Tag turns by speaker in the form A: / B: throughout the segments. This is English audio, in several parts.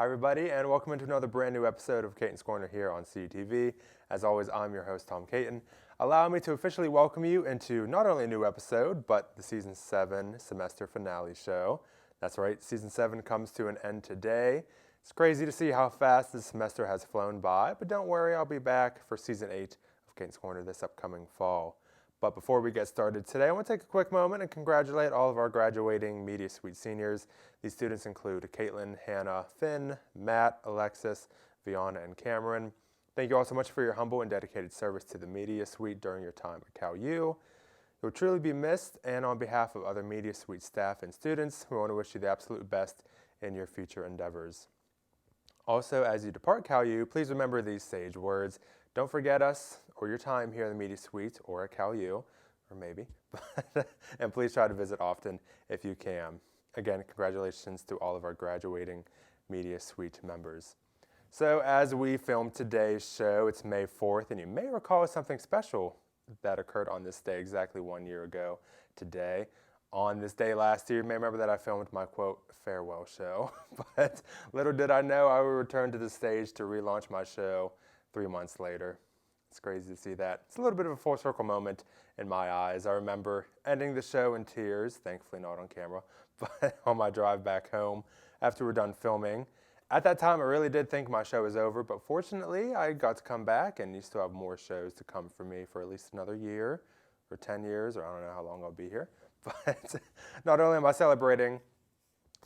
A: Hi everybody, and welcome into another brand new episode of Caton'S Corner here on CUTV. As always, I'm your host, Tom Caton. Allow me to officially welcome you into not only a new episode, but the Season 7 semester finale show. That's right, Season 7 comes to an end today. It's crazy to see how fast this semester has flown by, but don't worry, I'll be back for Season 8 of Caton'S Corner this upcoming fall. But before we get started today, I want to take a quick moment and congratulate all of our graduating Media Suite seniors. These students include Caitlin, Hannah, Finn, Matt, Alexis, Vianna, and Cameron. Thank you all so much for your humble and dedicated service to the Media Suite during your time at Cal U. You'll truly be missed, and on behalf of other Media Suite staff and students, we want to wish you the absolute best in your future endeavors. Also, as you depart Cal U, please remember these sage words. Don't forget us or your time here in the Media Suite or at Cal U, or maybe, and please try to visit often if you can. Again, congratulations to all of our graduating Media Suite members. So as we film today's show, it's May 4th, and you may recall something special that occurred on this day exactly 1 year ago today. On this day last year, you may remember that I filmed my, quote, farewell show, but little did I know I would return to the stage to relaunch my show 3 months later. It's crazy to see that. It's a little bit of a full circle moment in my eyes. I remember ending the show in tears, thankfully not on camera, but on my drive back home after we're done filming. At that time, I really did think my show was over, but fortunately, I got to come back, and you still have more shows to come for me for at least another year, or 10 years, or I don't know how long I'll be here. But not only am I celebrating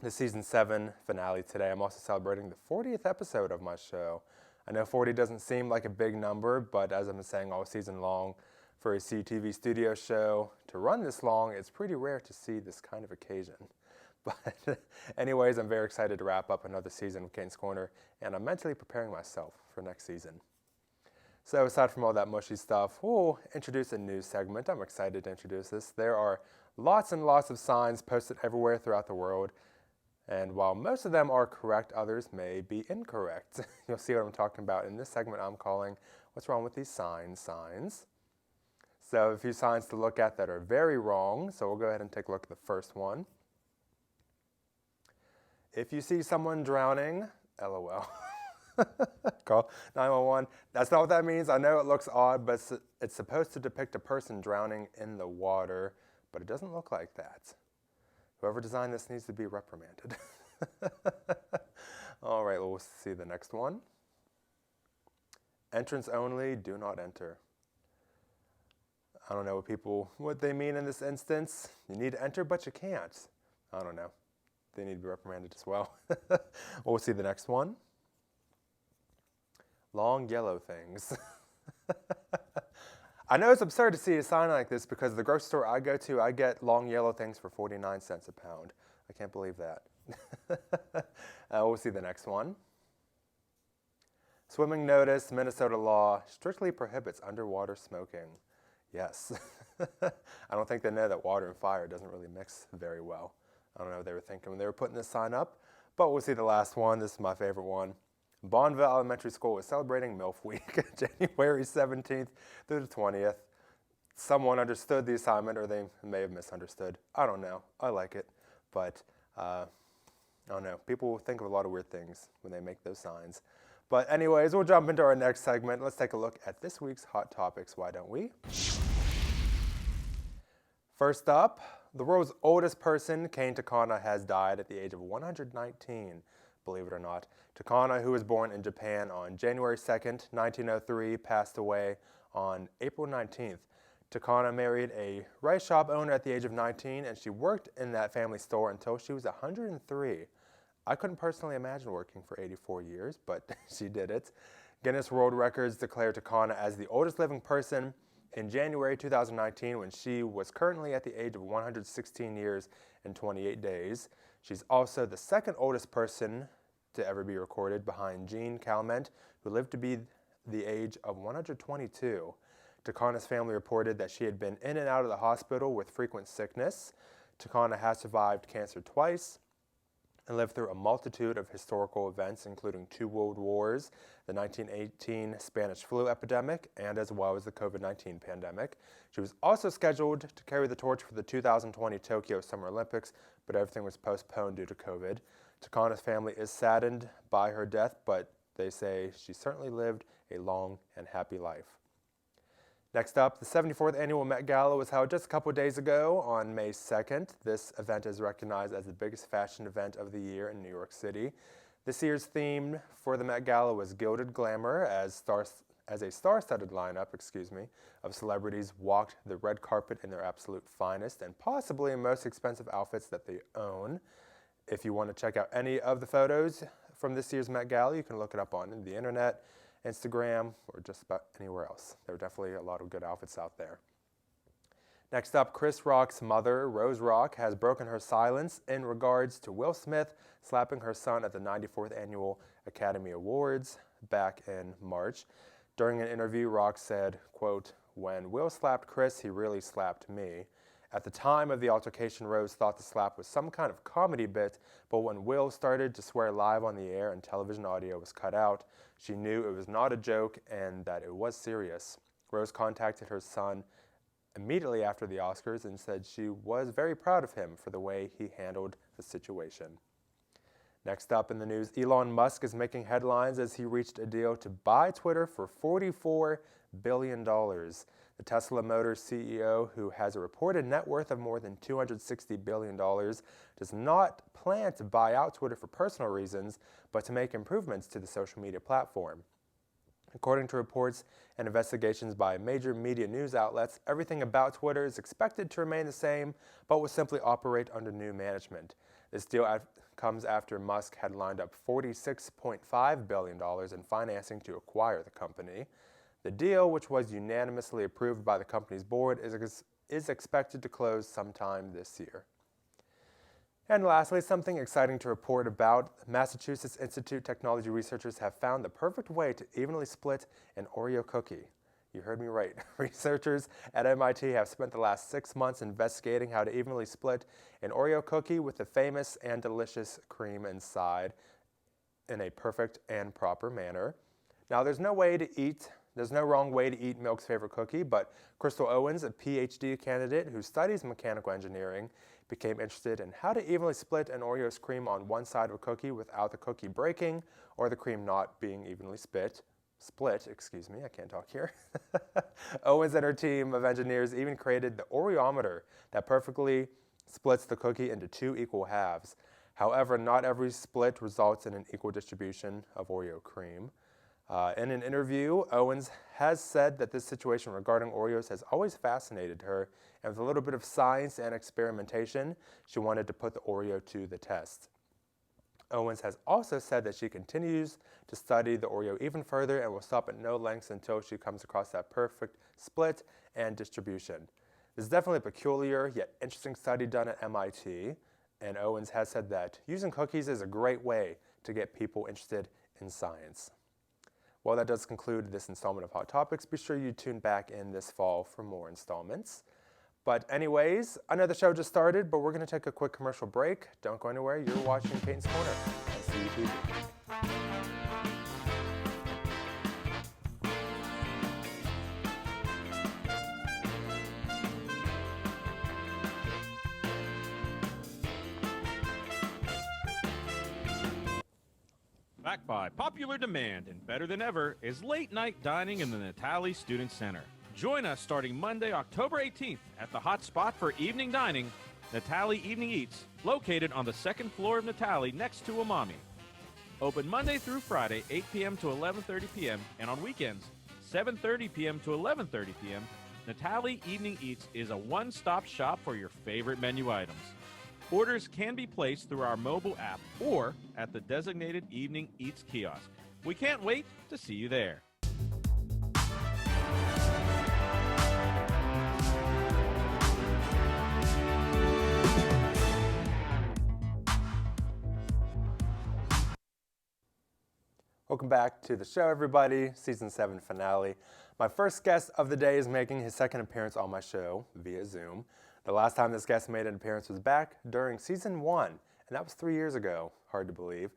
A: the Season 7 finale today, I'm also celebrating the 40th episode of my show. I know 40 doesn't seem like a big number, but as I've been saying all season long, for a CTV studio show to run this long, it's pretty rare to see this kind of occasion. But anyways, I'm very excited to wrap up another season of Caton'S Corner, and I'm mentally preparing myself for next season. So aside from all that mushy stuff, we'll introduce a new segment. I'm excited to introduce this. There are lots and lots of signs posted everywhere throughout the world, and while most of them are correct, others may be incorrect. You'll see what I'm talking about in this segment I'm calling What's Wrong with These Signs? So a few signs to look at that are very wrong, so we'll go ahead and take a look at the first one. If you see someone drowning, LOL. Call 911. That's not what that means. I know it looks odd, but it's supposed to depict a person drowning in the water, but it doesn't look like that. Whoever designed this needs to be reprimanded. All right, well, we'll see the next one. Entrance only, do not enter. I don't know what they mean in this instance. You need to enter, but you can't. I don't know. They need to be reprimanded as well. We'll see the next one. Long yellow things. I know it's absurd to see a sign like this because the grocery store I go to, I get long yellow things for 49 cents a pound. I can't believe that. We'll see the next one. Swimming notice, Minnesota law strictly prohibits underwater smoking. Yes. I don't think they know that water and fire doesn't really mix very well. I don't know what they were thinking when they were putting this sign up, but we'll see the last one. This is my favorite one. Bonneville Elementary School is celebrating MILF Week, January 17th through the 20th. Someone understood the assignment, or they may have misunderstood. I don't know. I like it, but I don't know. People think of a lot of weird things when they make those signs. But anyways, we'll jump into our next segment. Let's take a look at this week's Hot Topics, why don't we? First up, the world's oldest person, Kane Takana, has died at the age of 119, believe it or not. Takana, who was born in Japan on January 2nd, 1903, passed away on April 19th. Takana married a rice shop owner at the age of 19, and she worked in that family store until she was 103. I couldn't personally imagine working for 84 years, but she did it. Guinness World Records declared Takana as the oldest living person in January 2019 when she was currently at the age of 116 years and 28 days. She's also the second oldest person to ever be recorded behind Jean Calment, who lived to be the age of 122. Takana's family reported that she had been in and out of the hospital with frequent sickness. Takana has survived cancer twice and lived through a multitude of historical events, including 2 world wars, the 1918 Spanish flu epidemic, and as well as the COVID-19 pandemic. She was also scheduled to carry the torch for the 2020 Tokyo Summer Olympics, but everything was postponed due to COVID. Takana's family is saddened by her death, but they say she certainly lived a long and happy life. Next up, the 74th Annual Met Gala was held just a couple days ago on May 2nd. This event is recognized as the biggest fashion event of the year in New York City. This year's theme for the Met Gala was Gilded Glamour, as a star-studded lineup, of celebrities walked the red carpet in their absolute finest and possibly most expensive outfits that they own. If you want to check out any of the photos from this year's Met Gala, you can look it up on the internet, Instagram, or just about anywhere else. There are definitely a lot of good outfits out there. Next up, Chris Rock's mother, Rose Rock, has broken her silence in regards to Will Smith slapping her son at the 94th Annual Academy Awards back in March. During an interview, Rock said, quote, "When Will slapped Chris, he really slapped me. At the time of the altercation, Rose thought the slap was some kind of comedy bit, but when Will started to swear live on the air and television audio was cut out, she knew it was not a joke and that it was serious." Rose contacted her son immediately after the Oscars and said she was very proud of him for the way he handled the situation. Next up in the news, Elon Musk is making headlines as he reached a deal to buy Twitter for $44 billion. The Tesla Motors CEO, who has a reported net worth of more than $260 billion, does not plan to buy out Twitter for personal reasons, but to make improvements to the social media platform. According to reports and investigations by major media news outlets, everything about Twitter is expected to remain the same, but will simply operate under new management. This deal comes after Musk had lined up $46.5 billion in financing to acquire the company. The deal, which was unanimously approved by the company's board, is expected to close sometime this year. And lastly, something exciting to report about. Massachusetts Institute technology researchers have found the perfect way to evenly split an Oreo cookie. You heard me right. Researchers at MIT have spent the last 6 months investigating how to evenly split an Oreo cookie with the famous and delicious cream inside in a perfect and proper manner. Now, there's no wrong way to eat Milk's favorite cookie, but Crystal Owens, a PhD candidate who studies mechanical engineering, became interested in how to evenly split an Oreo's cream on one side of a cookie without the cookie breaking or the cream not being evenly split, I can't talk here. Owens and her team of engineers even created the Oreometer that perfectly splits the cookie into 2 equal halves. However, not every split results in an equal distribution of Oreo cream. In an interview, Owens has said that this situation regarding Oreos has always fascinated her, and with a little bit of science and experimentation, she wanted to put the Oreo to the test. Owens has also said that she continues to study the Oreo even further and will stop at no lengths until she comes across that perfect split and distribution. This is definitely a peculiar yet interesting study done at MIT, and Owens has said that using cookies is a great way to get people interested in science. Well, that does conclude this installment of Hot Topics. Be sure you tune back in this fall for more installments. But anyways, I know the show just started, but we're going to take a quick commercial break. Don't go anywhere. You're watching Caton'S Corner on CUTV.
B: Back by popular demand and better than ever is late night dining in the Natali Student Center. Join us starting Monday, October 18th at the hot spot for evening dining, Natali Evening Eats, located on the 2nd floor of Natali next to Umami. Open Monday through Friday, 8 p.m. to 11:30 p.m. and on weekends, 7:30 p.m. to 11:30 p.m. Natali Evening Eats is a one-stop shop for your favorite menu items. Orders can be placed through our mobile app or at the designated Evening Eats kiosk. We can't wait to see you there.
A: Welcome back to the show, everybody. Season 7 finale. My first guest of the day is making his second appearance on my show via Zoom. The last time this guest made an appearance was back during Season 1, and that was 3 years ago. Hard to believe.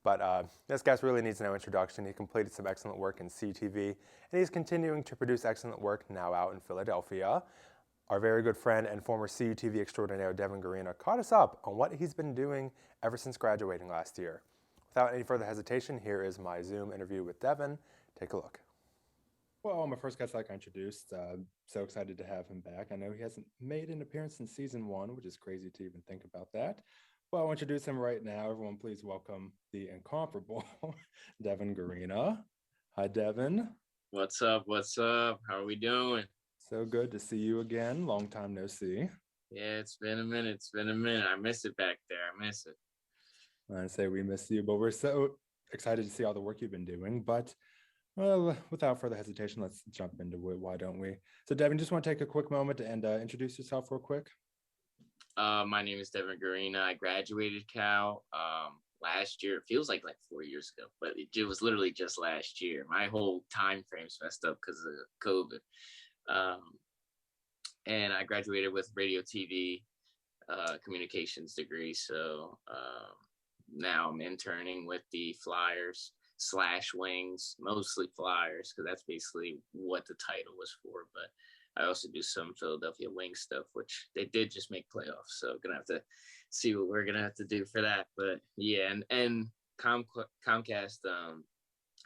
A: But this guest really needs no introduction. He completed some excellent work in CTV, and he's continuing to produce excellent work now out in Philadelphia. Our very good friend and former CUTV extraordinaire Devon GERENA caught us up on what he's been doing ever since graduating last year. Without any further hesitation, here is my Zoom interview with Devon. Take a look. Well, my first guest, like I introduced, so excited to have him back. I know he hasn't made an appearance in season 1, which is crazy to even think about that. Well, I'll introduce him right now. Everyone, please welcome the incomparable Devon GERENA. Hi, Devon.
C: What's up? What's up? How are we doing?
A: So good to see you again. Long time no see.
C: Yeah, it's been a minute. It's been a minute. I miss it back there. I miss it.
A: I say we miss you, but we're so excited to see all the work you've been doing. But well, without further hesitation, let's jump into it. Why don't we? So, Devon, just want to take a quick moment and introduce yourself real quick.
C: My name is Devon GERENA. I graduated Cal last year. It feels like 4 years ago, but it was literally just last year. My whole time frame's messed up because of COVID. And I graduated with radio, TV, communications degree. So now I'm interning with the Flyers / Wings, mostly Flyers, because that's basically what the title was for. But I also do some Philadelphia Wings stuff, which they did just make playoffs. So gonna have to see what we're gonna have to do for that. But yeah, and Comcast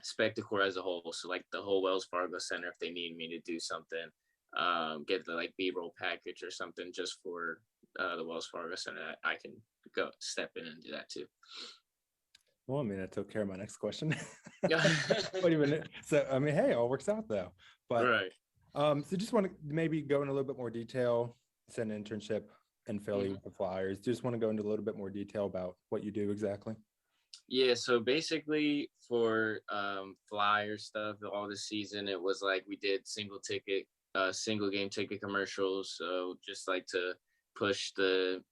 C: Spectacor as a whole. So like the whole Wells Fargo Center, if they need me to do something, get the B-roll package or something just for the Wells Fargo Center, I can go step in and do that too.
A: Well, I mean, I took care of my next question. So, I mean, hey, it all works out though. But
C: right.
A: So just want to maybe go in a little bit more detail. It's an internship in Philly with the Flyers. Just want to go into a little bit more detail about what you do exactly.
C: Yeah, so basically for Flyer stuff all this season, it was like we did single game ticket commercials. So just like to push the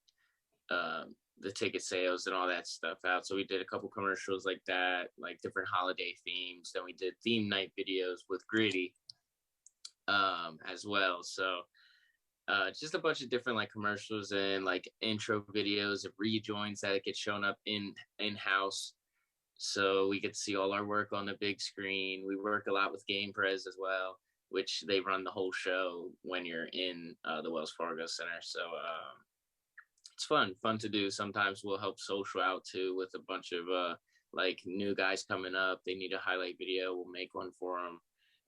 C: ticket sales and all that stuff out. So we did a couple commercials like that, like different holiday themes. Then we did theme night videos with Gritty as well. So just a bunch of different commercials and intro videos of rejoins that get shown up in-house. So we get to see all our work on the big screen. We work a lot with Game Prez as well, which they run the whole show when you're in the Wells Fargo Center. So it's fun to do. Sometimes we'll help social out too with a bunch of new guys coming up. They need a highlight video. We'll make one for them,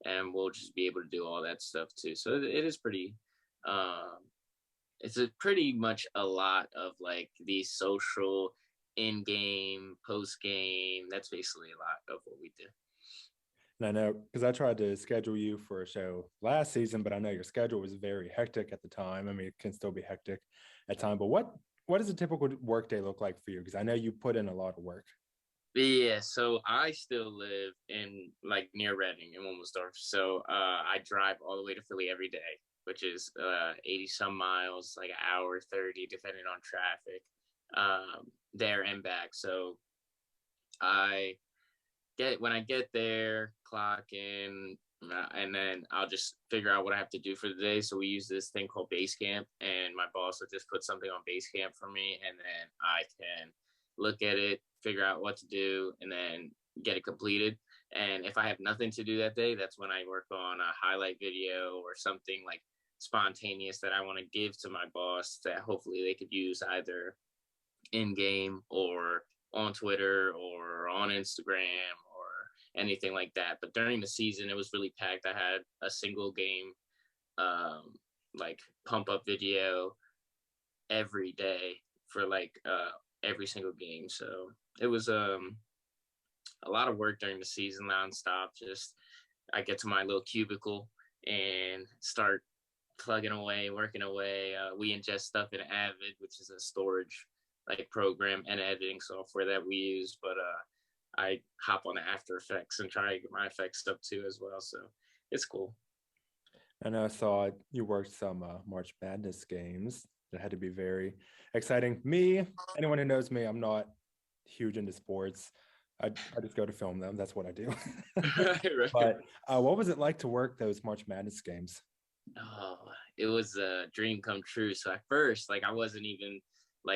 C: and we'll just be able to do all that stuff too. So it is pretty. It's pretty much a lot of the social in-game, post-game. That's basically a lot of what we do.
A: And I know because I tried to schedule you for a show last season, but I know your schedule was very hectic at the time. I mean, it can still be hectic at time. But what does a typical work day look like for you? Because I know you put in a lot of work.
C: Yeah, so I still live in near Reading in Wilmersdorf. So I drive all the way to Philly every day, which is 80 some miles, an hour 30, depending on traffic, there and back. So when I get there, clock in, and then I'll just figure out what I have to do for the day. So we use this thing called Basecamp, and my boss will just put something on Basecamp for me, and then I can look at it, figure out what to do, and then get it completed. And if I have nothing to do that day, that's when I work on a highlight video or something spontaneous that I want to give to my boss that hopefully they could use either in game or on Twitter or on Instagram or anything like that. But during the season, it was really packed. I had a single game pump up video every day for every single game. So it was a lot of work during the season, nonstop. Just I get to my little cubicle and start plugging away, working away. We ingest stuff in Avid, which is a storage program and editing software that we use. But I hop on After Effects and try to get my effects stuff too as well. So it's cool.
A: And I saw you worked some March Madness games. That had to be very exciting. Anyone who knows me, I'm not huge into sports. I just go to film them. That's what I do.
C: Right.
A: But what was it like to work those March Madness games?
C: Oh, it was a dream come true. So at first, I wasn't even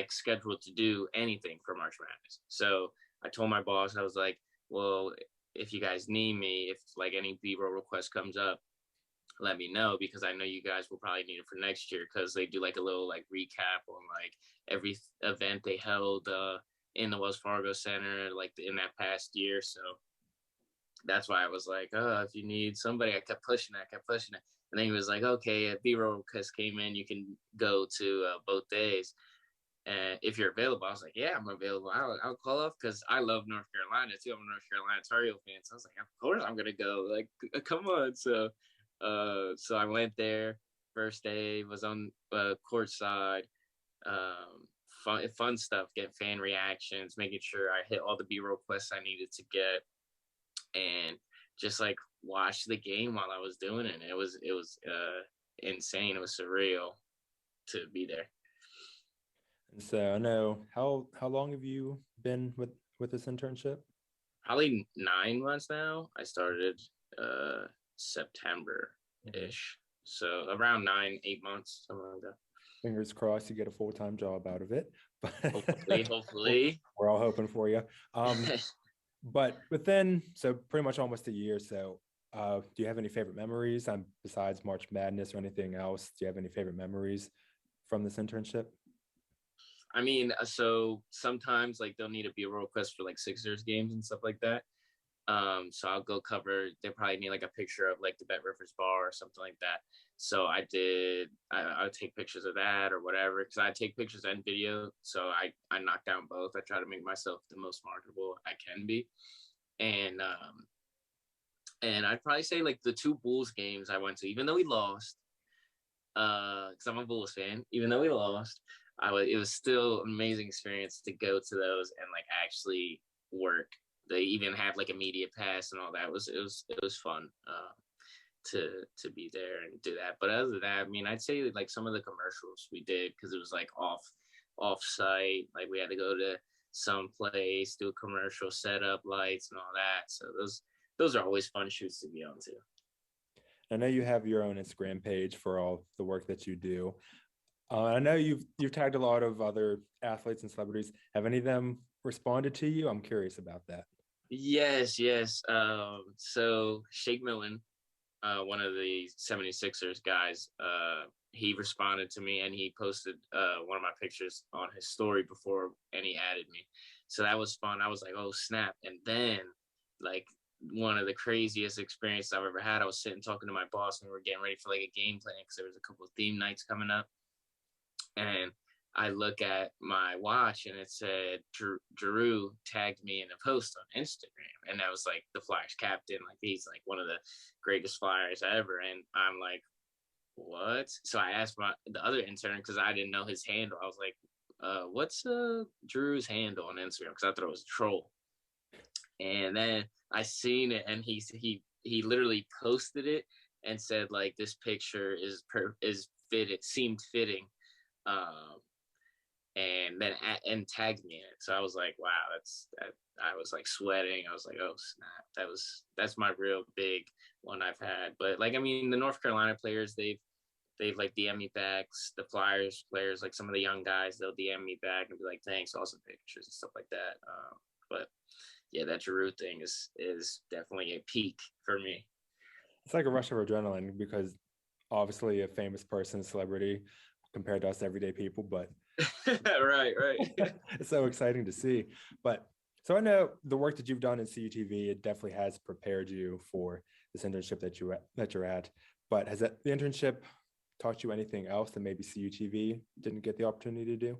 C: scheduled to do anything for March Madness. So I told my boss, I was like, well, if you guys need me, if any B-roll request comes up, let me know, because I know you guys will probably need it for next year, because they do like a little like recap on like every event they held in the Wells Fargo Center like in that past year. So that's why I was like, oh, if you need somebody, I kept pushing it. And then he was like, okay, a B-roll request came in, you can go to both days. And if you're available, I was like, yeah, I'm available. I'll call off, because I love North Carolina too. I'm a North Carolina Tar Heel fan. So I was like, of course I'm going to go. Like, come on. So I went there. First day was on courtside. Fun stuff, getting fan reactions, making sure I hit all the B-roll quests I needed to get, and just like watch the game while I was doing it. It was insane. It was surreal to be there.
A: And so I know, how long have you been with this internship?
C: Probably 9 months now. I started September ish. So around 9-8 months, something like that.
A: Fingers crossed you get a full-time job out of it. But
C: Hopefully.
A: We're all hoping for you. But within, so pretty much almost a year. So do you have any favorite memories besides March Madness or anything else? Do you have any favorite memories from this internship?
C: I mean, so sometimes like they'll need a B-roll request for like Sixers games and stuff like that. So I'll go cover, they probably need like a picture of like the Bet Rivers bar or something like that. So I would take pictures of that or whatever, because I take pictures and video. So I knock down both. I try to make myself the most marketable I can be. And I'd probably say like the 2 Bulls games I went to, even though we lost, because I'm a Bulls fan, even though we lost, it was still an amazing experience to go to those and like actually work. They even have like a media pass and all that. It was fun to be there and do that. But other than that, I mean, I'd say like some of the commercials we did, because it was like off site. Like we had to go to some place, do a commercial, set up lights and all that. So those are always fun shoots to be on too.
A: I know you have your own Instagram page for all the work that you do. I know you've tagged a lot of other athletes and celebrities. Have any of them responded to you? I'm curious about that.
C: Yes. So Shake Milton, one of the 76ers guys, he responded to me and he posted one of my pictures on his story before, and he added me. So that was fun. I was like, oh snap. And then like one of the craziest experiences I've ever had, I was sitting talking to my boss and we were getting ready for like a game plan, because there was a couple of theme nights coming up. And I look at my watch and it said Drew tagged me in a post on Instagram, and that was like the Flyers captain. Like he's like one of the greatest Flyers ever, and I'm like, what? So I asked the other intern, because I didn't know his handle. I was like, what's Drew's handle on Instagram? Because I thought it was a troll. And then I seen it, and he literally posted it and said like, this picture is fitted, seemed fitting. And then tagged me in it. So I was like, wow, I was like sweating. I was like, oh snap, that's my real big one I've had. But like, I mean, the North Carolina players, they've like DM me back. The Flyers players, like some of the young guys, they'll DM me back and be like, thanks, awesome pictures and stuff like that. But yeah, that Giroux thing is definitely a peak for me.
A: It's like a rush of adrenaline, because obviously a famous person, celebrity, compared to us everyday people, but
C: right.
A: It's so exciting to see. But so I know the work that you've done in CUTV, it definitely has prepared you for this internship that you're at. But has the internship taught you anything else that maybe CUTV didn't get the opportunity to do?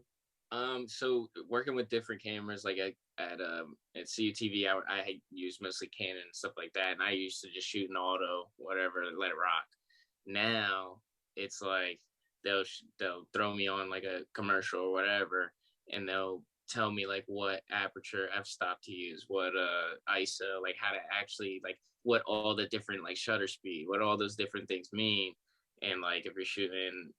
C: So working with different cameras, like at CUTV, I used mostly Canon and stuff like that, and I used to just shoot an auto, whatever, let it rock. Now it's like they'll throw me on like a commercial or whatever, and they'll tell me like what aperture f-stop to use, what ISO, like how to actually like what all the different like shutter speed, what all those different things mean. And like if you're shooting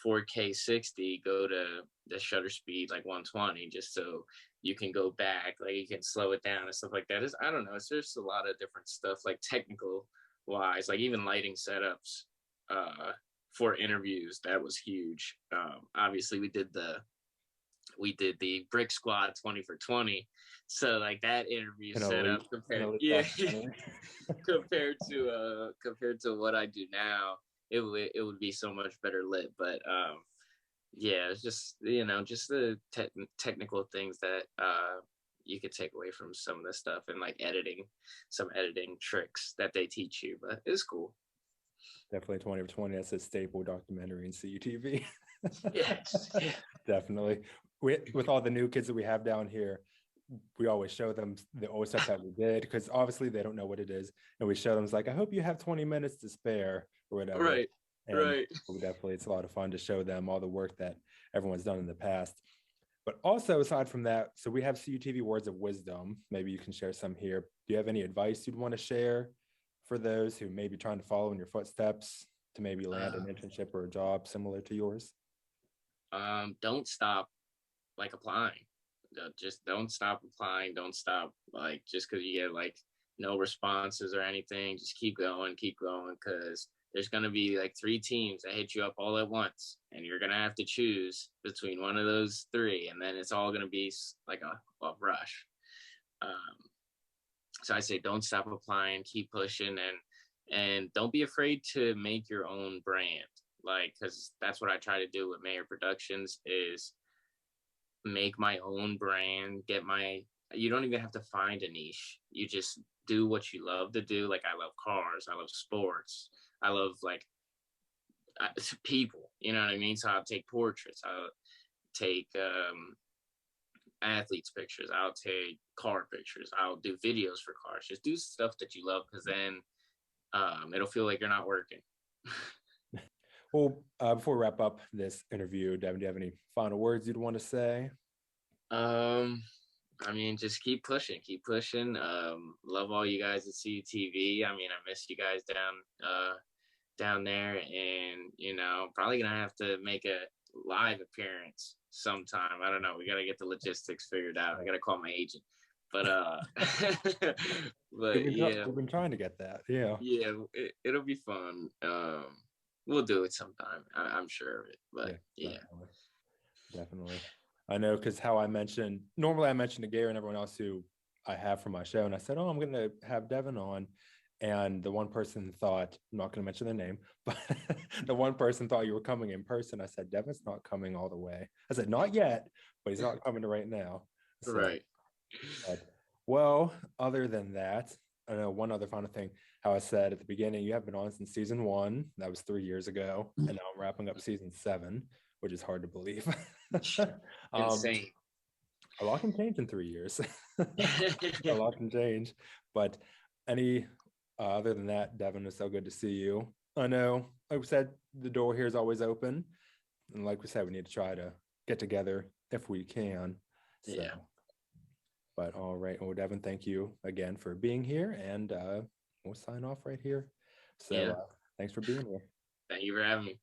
C: 4K 60, go to the shutter speed like 120, just so you can go back, like you can slow it down and stuff like that. I don't know, it's just a lot of different stuff, like technical wise, like even lighting setups for interviews. That was huge. Obviously we did the we did the Brick Squad 20 for 20. So like that interview setup compared to what I do now, it would be so much better lit. But yeah, it's just just the technical things that you could take away from some of this stuff, and like some editing tricks that they teach you. But it's cool.
A: Definitely 20 for 20. That's a staple documentary in CUTV.
C: Yes.
A: Definitely. With all the new kids that we have down here, we always show them the old stuff that we did, because obviously they don't know what it is. And we show them, it's like, I hope you have 20 minutes to spare or whatever.
C: Right.
A: And
C: right.
A: Definitely, it's a lot of fun to show them all the work that everyone's done in the past. But also, aside from that, so we have CUTV Words of Wisdom. Maybe you can share some here. Do you have any advice you'd want to share for those who may be trying to follow in your footsteps to maybe land an internship or a job similar to yours?
C: Don't stop like applying. Just don't stop applying. Don't stop like just because you get like no responses or anything. Just keep going, because there's going to be like 3 teams that hit you up all at once, and you're going to have to choose between one of those 3, and then it's all going to be like a rush. So I say don't stop applying, keep pushing, and don't be afraid to make your own brand. Like, because that's what I try to do with Mayor Productions, is make my own brand, you don't even have to find a niche. You just do what you love to do. Like, I love cars, I love sports, I love like people, you know what I mean? So I'll take portraits, I'll take athletes pictures, I'll take car pictures, I'll do videos for cars. Just do stuff that you love, because then it'll feel like you're not working.
A: Well, before we wrap up this interview, Devin, do you have any final words you'd want to say?
C: I mean, just keep pushing. Love all you guys at CUTV. I mean, I miss you guys down there, and probably gonna have to make a live appearance sometime. I don't know. We gotta get the logistics figured out. I gotta call my agent. But
A: we've been trying to get that. Yeah.
C: Yeah, it'll be fun. We'll do it sometime. I'm sure of it. But yeah.
A: Definitely. I know, because normally I mention to Gary and everyone else who I have for my show, and I said, I'm going to have Devin on. And the one person thought, I'm not going to mention their name, but the one person thought you were coming in person. I said, Devin's not coming all the way. I said, not yet, but he's not coming right now. So,
C: right.
A: Well, other than that, I know one other final thing, how I said at the beginning, you have been on since season 1. That was 3 years ago. And now I'm wrapping up season 7, which is hard to believe.
C: Insane.
A: A lot can change in 3 years. A lot can change. But other than that, Devin, it's so good to see you. I know, like we said, the door here is always open. And like we said, we need to try to get together if we can. So.
C: Yeah.
A: But all right. Well, Devin, thank you again for being here. And we'll sign off right here. So thanks for being here.
C: Thank you for having me.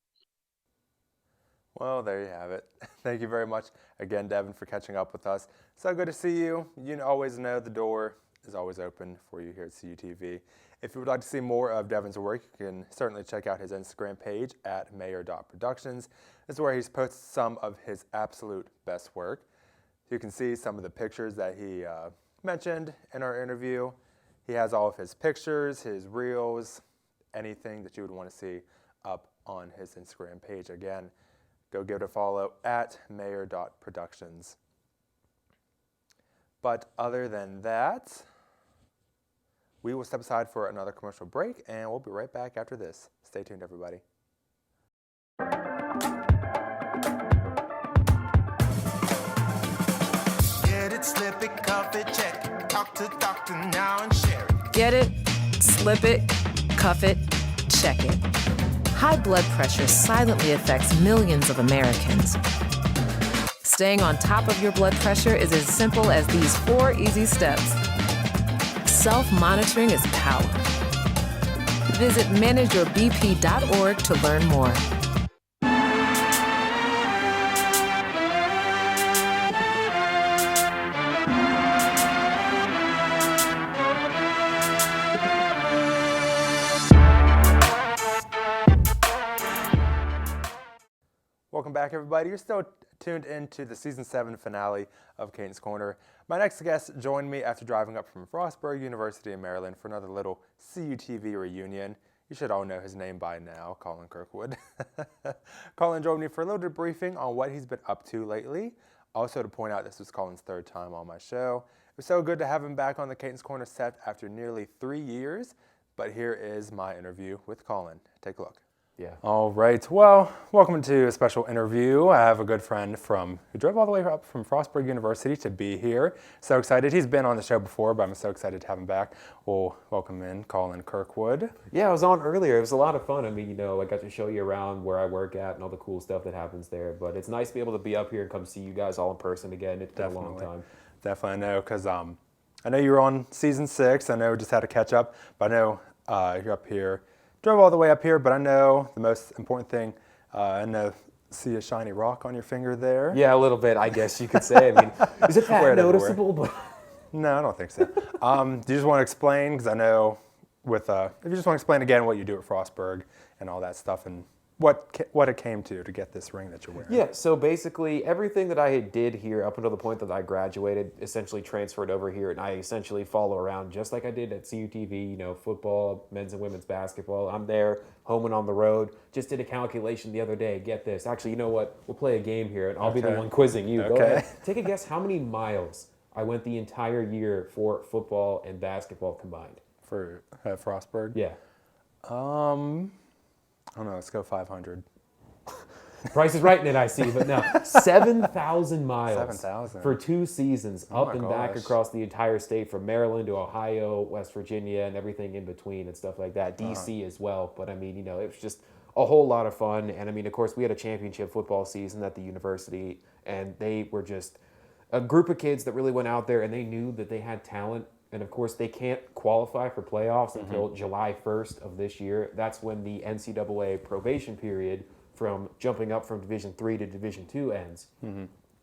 A: Well, there you have it. Thank you very much again, Devin, for catching up with us. So good to see you. You always know the door is always open for you here at CUTV. If you would like to see more of Devin's work, you can certainly check out his Instagram page at mayor.productions. This is where he's posted some of his absolute best work. You can see some of the pictures that he mentioned in our interview. He has all of his pictures, his reels, anything that you would want to see up on his Instagram page. Again, go give it a follow at mayor.productions. But other than that, we will step aside for another commercial break, and we'll be right back after this. Stay tuned, everybody.
D: Get it, slip it, cuff it, check it. Talk to doctor now and share it.
E: Get it, slip it, cuff it, check it. High blood pressure silently affects millions of Americans. Staying on top of your blood pressure is as simple as these 4 easy steps. Self-monitoring is power. Visit manageyourbp.org to learn more.
A: Welcome back, everybody. You're still tuned into the Season 7 finale of Caton'S Corner. My next guest joined me after driving up from Frostburg University in Maryland for another little CUTV reunion. You should all know his name by now, Colin Kirkwood. Colin joined me for a little debriefing on what he's been up to lately. Also to point out this was Colin's third time on my show. It was so good to have him back on the Caton'S Corner set after nearly 3 years. But here is my interview with Colin. Take a look.
F: Yeah.
A: All right. Well, welcome to a special interview. I have a good friend who drove all the way up from Frostburg University to be here. So excited. He's been on the show before, but I'm so excited to have him back. We'll welcome in Colin Kirkwood.
F: Yeah, I was on earlier. It was a lot of fun. I mean, I got to show you around where I work at and all the cool stuff that happens there. But it's nice to be able to be up here and come see you guys all in person again. It's been a long time.
A: Definitely. I know, because I know you were on season 6. I know we just had to catch up, but I know you're up here. Drove all the way up here, but I know the most important thing, see a shiny rock on your finger there.
F: Yeah, a little bit, I guess you could say. I mean, is it that noticeable? But
A: no, I don't think so. Do you just want to explain? Because I know if you just want to explain again what you do at Frostburg and all that stuff and what it came to get this ring that you're wearing.
F: Yeah, so basically everything that I did here up until the point that I graduated essentially transferred over here, and I essentially follow around just like I did at CUTV, football, men's and women's basketball. I'm there, home and on the road. Just did a calculation the other day. Get this. Actually, you know what? We'll play a game here, and I'll be the one quizzing you. Go ahead. Take a guess how many miles I went the entire year for football and basketball combined.
A: For Frostburg?
F: Yeah.
A: I don't know, let's go 500.
F: Price is right in it, I see, but no. 7,000 miles
A: 7,000
F: for 2 seasons, up and back
A: gosh.
F: across the entire state, from Maryland to Ohio, West Virginia, and everything in between and stuff like that. D.C. as well, but I mean, it was just a whole lot of fun. And I mean, of course, we had a championship football season at the university, and they were just a group of kids that really went out there, and they knew that they had talent. And of course, they can't qualify for playoffs until July 1st of this year. That's when the NCAA probation period from jumping up from Division III to Division II ends.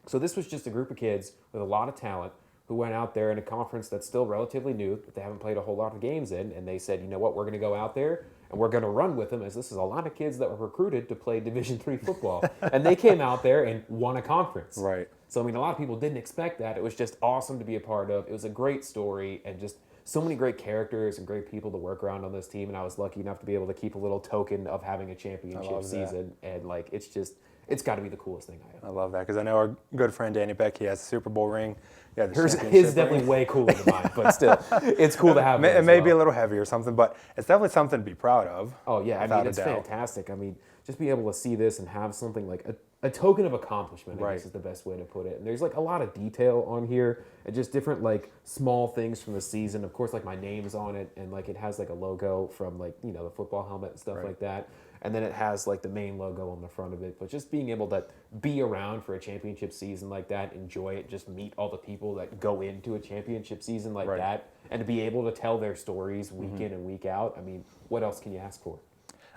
F: So this was just a group of kids with a lot of talent who went out there in a conference that's still relatively new, that they haven't played a whole lot of games in, and they said, you know what, we're going to go out there and we're going to run with them, as this is a lot of kids that were recruited to play Division III football. And they came out there and won a conference.
A: Right.
F: So, I mean, a lot of people didn't expect that. It was just awesome to be a part of. It was a great story and just so many great characters and great people to work around on this team. And I was lucky enough to be able to keep a little token of having a championship season. And, it's got to be the coolest thing I have.
A: I love that, because I know our good friend Danny Beck, he has a Super Bowl ring. Yeah,
F: His definitely way cooler than mine, but still, it's cool to have.
A: It may be a little heavy or something, but it's definitely something to be proud of.
F: Oh, yeah. I mean, it's fantastic. I mean, just being able to see this and have something like a token of accomplishment, I guess is the best way to put it. And there's a lot of detail on here and just different small things from the season. Of course, my name's on it, and it has a logo from the football helmet and stuff like that. And then it has the main logo on the front of it. But just being able to be around for a championship season like that, enjoy it, just meet all the people that go into a championship season like that, and to be able to tell their stories week in and week out. I mean, what else can you ask for?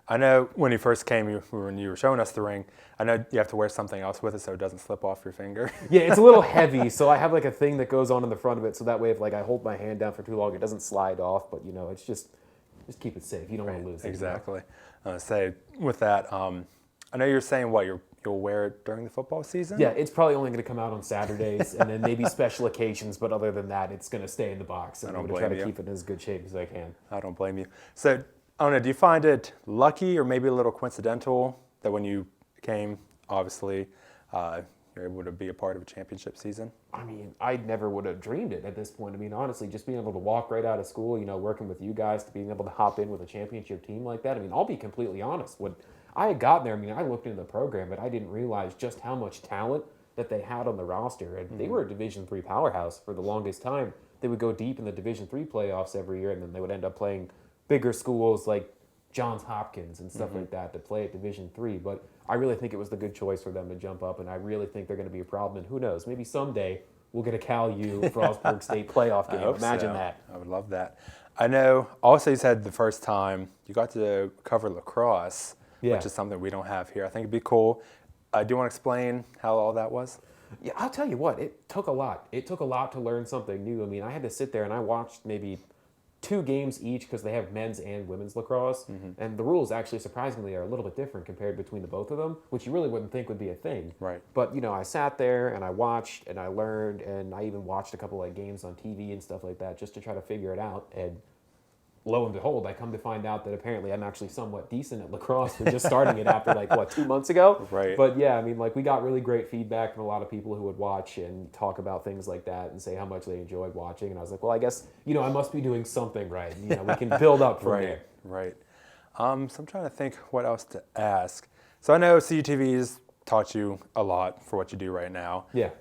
A: I know when you first came, when you were showing us the ring, I know you have to wear something else with it so it doesn't slip off your finger.
F: Yeah, it's a little heavy, so I have a thing that goes on in the front of it, so that way if I hold my hand down for too long, it doesn't slide off. But it's just keep it safe. You don't want to lose it.
A: Exactly. Say with that, I know you're saying you'll wear it during the football season?
F: Yeah, it's probably only going to come out on Saturdays and then maybe special occasions, but other than that, it's going to stay in the box. And I'm going to try to keep it in as good shape as I can.
A: I don't blame you. So, I don't know, do you find it lucky or maybe a little coincidental that when you came, obviously, you're able to be a part of a championship season?
F: I mean, I never would have dreamed it at this point. I mean, honestly, just being able to walk right out of school, working with you guys, to being able to hop in with a championship team like that. I mean, I'll be completely honest. When I had gotten there, I mean, I looked into the program, but I didn't realize just how much talent that they had on the roster. And they were a Division III powerhouse for the longest time. They would go deep in the Division III playoffs every year, and then they would end up playing bigger schools like Johns Hopkins and stuff like that to play at Division III. But I really think it was the good choice for them to jump up, and I really think they're going to be a problem. And who knows, maybe someday we'll get a Cal-U Frostburg State playoff game. Imagine that.
A: I would love that. I know, also you said the first time you got to cover lacrosse, which is something we don't have here. I think it'd be cool. Do you want to explain how all that was?
F: Yeah, I'll tell you what, it took a lot. It took a lot to learn something new. I mean, I had to sit there and I watched maybe 2 games each because they have men's and women's lacrosse. And the rules actually surprisingly are a little bit different compared between the both of them, which you really wouldn't think would be a thing.
A: Right.
F: But, I sat there and I watched and I learned, and I even watched a couple like games on TV and stuff like that just to try to figure it out. And lo and behold, I come to find out that apparently I'm actually somewhat decent at lacrosse for just starting it after 2 months ago.
A: Right.
F: But yeah, we got really great feedback from a lot of people who would watch and talk about things like that and say how much they enjoyed watching. And I was like, well, I guess, I must be doing something right. And, we can build up from there.
A: Right. So I'm trying to think what else to ask. So I know CUTV's taught you a lot for what you do right now.
F: Yeah.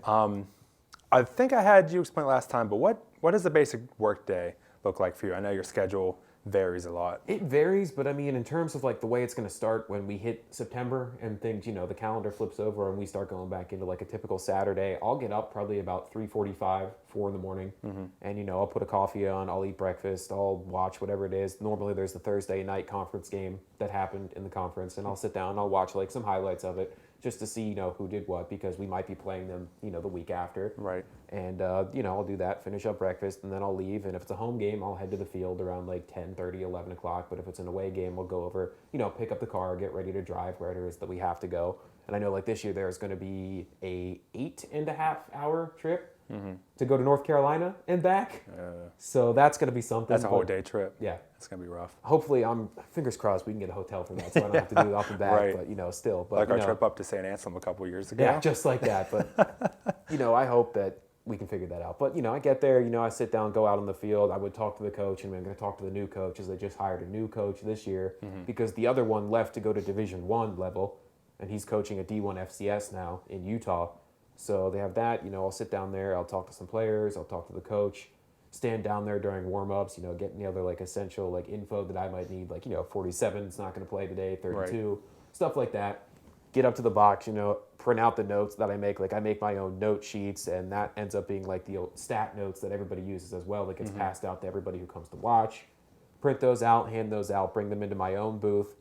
A: I think I had you explain last time, but what does a basic work day look like for you? I know your schedule varies a lot.
F: It varies, but in terms of the way it's going to start when we hit September and things, the calendar flips over and we start going back into a typical Saturday, I'll get up probably about 3:45, 4 in the morning, and I'll put a coffee on, I'll eat breakfast, I'll watch whatever it is. Normally there's the Thursday night conference game that happened in the conference, and I'll sit down and I'll watch some highlights of it just to see, who did what, because we might be playing them, the week after.
A: Right.
F: And, I'll do that, finish up breakfast, and then I'll leave. And if it's a home game, I'll head to the field around 10:30, 11 o'clock. But if it's an away game, we'll go over, pick up the car, get ready to drive where it is that we have to go. And I know this year there's going to be a 8.5-hour trip to go to North Carolina and back. So that's going to be something.
A: That's a whole day trip.
F: Yeah.
A: It's going to be rough.
F: Hopefully, fingers crossed, we can get a hotel for that so I don't have to do it up and back.
A: Right.
F: But, still. But,
A: Like our trip up to St. Anselm a couple years ago.
F: Yeah, just like that. But, I hope that we can figure that out. But, I get there, I sit down, go out on the field. I would talk to the coach, and I'm going to talk to the new coach as they just hired a new coach this year because the other one left to go to Division I level, and he's coaching a D1 FCS now in Utah. So they have that. I'll sit down there. I'll talk to some players. I'll talk to the coach. Stand down there during warm-ups, get any other essential info that I might need, 47 is not going to play today, 32, stuff like that. Get up to the box, print out the notes that I make. I make my own note sheets, and that ends up being the stat notes that everybody uses as well that gets passed out to everybody who comes to watch. Print those out, hand those out, bring them into my own booth.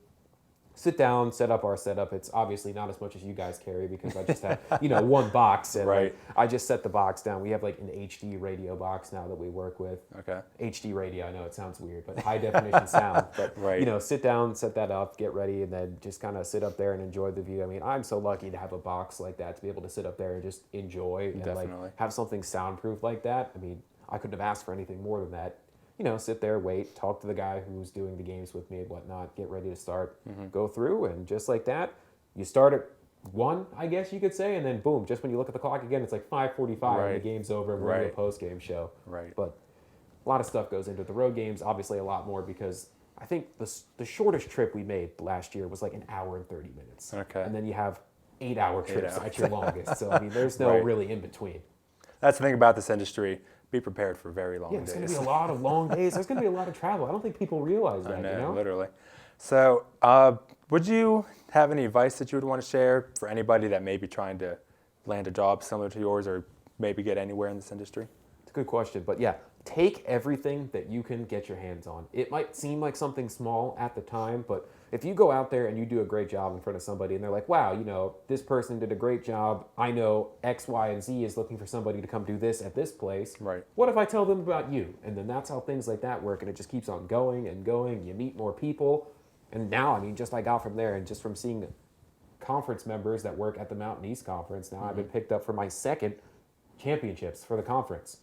F: Sit down, set up our setup. It's obviously not as much as you guys carry because I just have, one box. And I just set the box down. We have an HD radio box now that we work with.
A: Okay.
F: HD radio, I know it sounds weird, but high definition sound. But, sit down, set that up, get ready, and then just kind of sit up there and enjoy the view. I'm so lucky to have a box like that to be able to sit up there and just enjoy and have something soundproof like that. I couldn't have asked for anything more than that. Sit there, wait, talk to the guy who's doing the games with me and whatnot, get ready to start, go through, and just like that, you start at 1, I guess you could say, and then boom, just when you look at the clock again, it's 5:45 and the game's over and we're doing a post-game show.
A: Right.
F: But a lot of stuff goes into the road games, obviously a lot more because I think the shortest trip we made last year was an hour and 30 minutes.
A: Okay.
F: And then you have 8-hour trips at your longest, so there's no really in between.
A: That's the thing about this industry. Be prepared for very long days.
F: It's going to be a lot of long days. There's going to be a lot of travel. I don't think people realize that,
A: I know, literally. So would you have any advice that you would want to share for anybody that may be trying to land a job similar to yours or maybe get anywhere in this industry?
F: It's a good question. But yeah, take everything that you can get your hands on. It might seem like something small at the time, but if you go out there and you do a great job in front of somebody and they're like, wow, this person did a great job. I know X, Y, and Z is looking for somebody to come do this at this place.
A: Right.
F: What if I tell them about you? And then that's how things like that work. And it just keeps on going and going. You meet more people. And now, just I got from there and just from seeing the conference members that work at the Mountain East Conference, now I've been picked up for my second championships for the conference.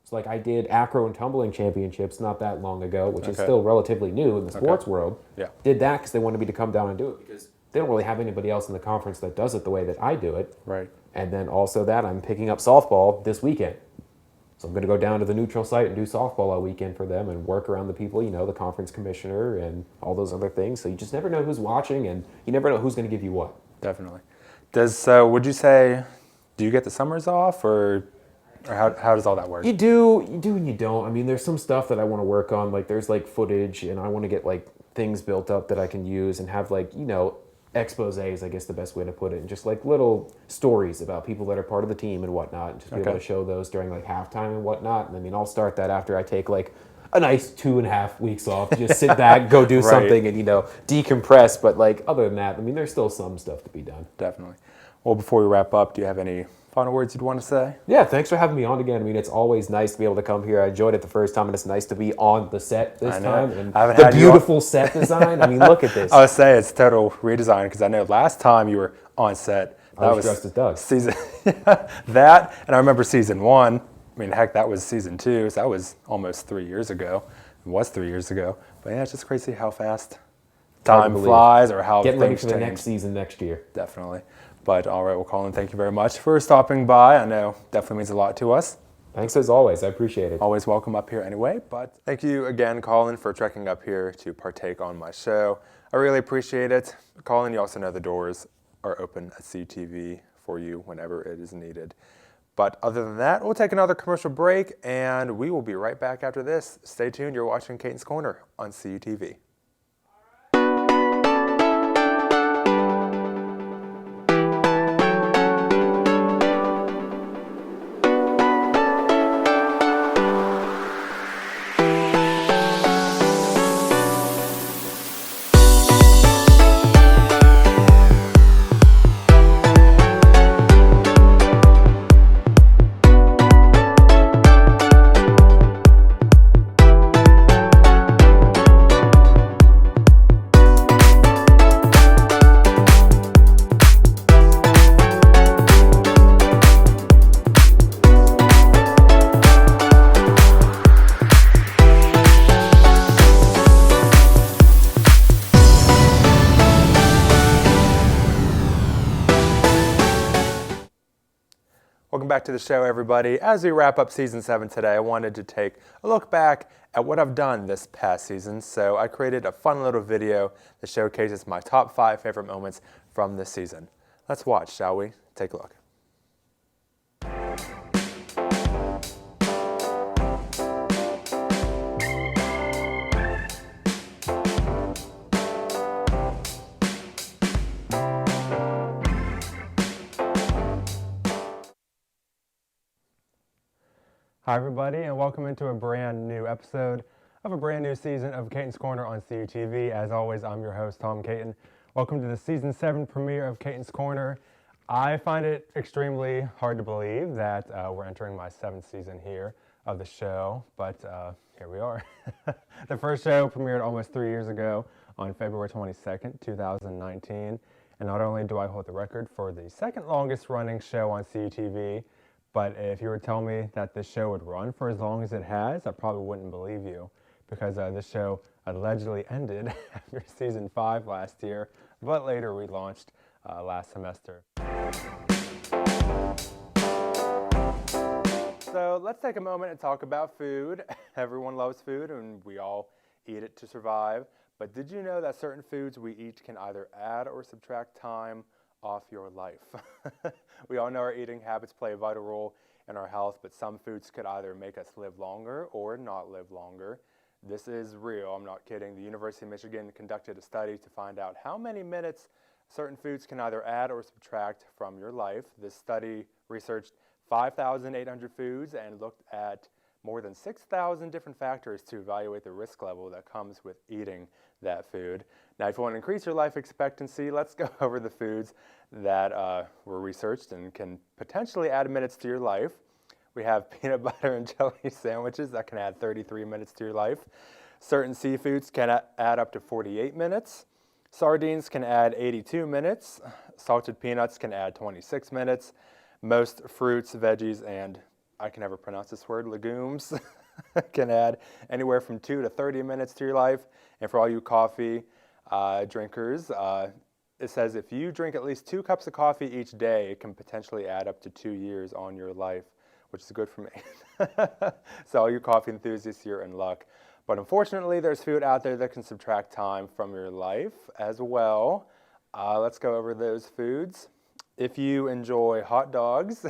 F: So I did acro and tumbling championships not that long ago, which is still relatively new in the sports world.
A: Yeah.
F: Did that because they wanted me to come down and do it because they don't really have anybody else in the conference that does it the way that I do it.
A: Right.
F: And then also that I'm picking up softball this weekend. So I'm going to go down to the neutral site and do softball all weekend for them and work around the people, the conference commissioner and all those other things. So you just never know who's watching and you never know who's going to give you what.
A: Definitely. Would you say, do you get the summers off or how does all that work?
F: You do and you don't. There's some stuff that I want to work on. There's footage and I want to get things built up that I can use and have exposés, I guess the best way to put it, and just little stories about people that are part of the team and whatnot, and just be able to show those during halftime and whatnot. And I'll start that after I take a nice 2.5 weeks off, just sit back, go do something and, decompress. But other than that, there's still some stuff to be done.
A: Definitely. Well, before we wrap up, do you have any Final words you'd want to say?
F: Yeah, thanks for having me on again. I mean, it's always nice to be able to come here. I enjoyed it the first time, and it's nice to be on the set this time. And
A: I haven't
F: the
A: had you
F: beautiful set design. I mean, look at this.
A: I would say it's total redesign because I know last time you were on set,
F: I was dressed as Doug.
A: Season that, and I remember season 1. I mean, heck, that was season 2, so that was almost 3 years ago. It was 3 years ago. But yeah, it's just crazy how fast time flies, or how
F: Getting ready
A: things
F: for the
A: change.
F: next season next year.
A: Definitely. But all right, well, Colin, thank you very much for stopping by. I know definitely means a lot to us.
F: Thanks as always. I appreciate it.
A: Always welcome up here anyway. But thank you again, Colin, for trekking up here to partake on my show. I really appreciate it. Colin, you also know the doors are open at CUTV for you whenever it is needed. But other than that, we'll take another commercial break, and we will be right back after this. Stay tuned. You're watching Caton'S Corner on CUTV. Welcome back to the show, everybody. As we wrap up season 7 today, I wanted to take a look back at what I've done this past season. So I created a fun little video that showcases my top 5 favorite moments from this season. Let's watch, shall we? Take a look. Hi everybody, and welcome into a brand new episode of a brand new season of Caton'S Corner on CUTV. As always, I'm your host, Tom Caton. Welcome to the season 7 premiere of Caton'S Corner. I find it extremely hard to believe that we're entering my 7th season here of the show, but here we are. The first show premiered almost 3 years ago on February 22nd, 2019. And not only do I hold the record for the second longest running show on CUTV, but if you were to tell me that this show would run for as long as it has, I probably wouldn't believe you, because this show allegedly ended after season 5 last year, but later relaunched last semester. So let's take a moment and talk about food. Everyone loves food, and we all eat it to survive. But did you know that certain foods we eat can either add or subtract time off your life? We all know our eating habits play a vital role in our health, but some foods could either make us live longer or not live longer. This is real, I'm not kidding. The University of Michigan conducted a study to find out how many minutes certain foods can either add or subtract from your life. This study researched 5,800 foods and looked at more than 6,000 different factors to evaluate the risk level that comes with eating that food. Now, if you want to increase your life expectancy, let's go over the foods that were researched and can potentially add minutes to your life. We have peanut butter and jelly sandwiches that can add 33 minutes to your life. Certain seafoods can add up to 48 minutes. Sardines can add 82 minutes. Salted peanuts can add 26 minutes. Most fruits, veggies, and I can never pronounce this word, legumes, can add anywhere from 2 to 30 minutes to your life. And for all you coffee drinkers, it says if you drink at least 2 cups of coffee each day, it can potentially add up to 2 years on your life, which is good for me. So all you coffee enthusiasts, you're in luck. But unfortunately, there's food out there that can subtract time from your life as well. Let's go over those foods. If you enjoy hot dogs,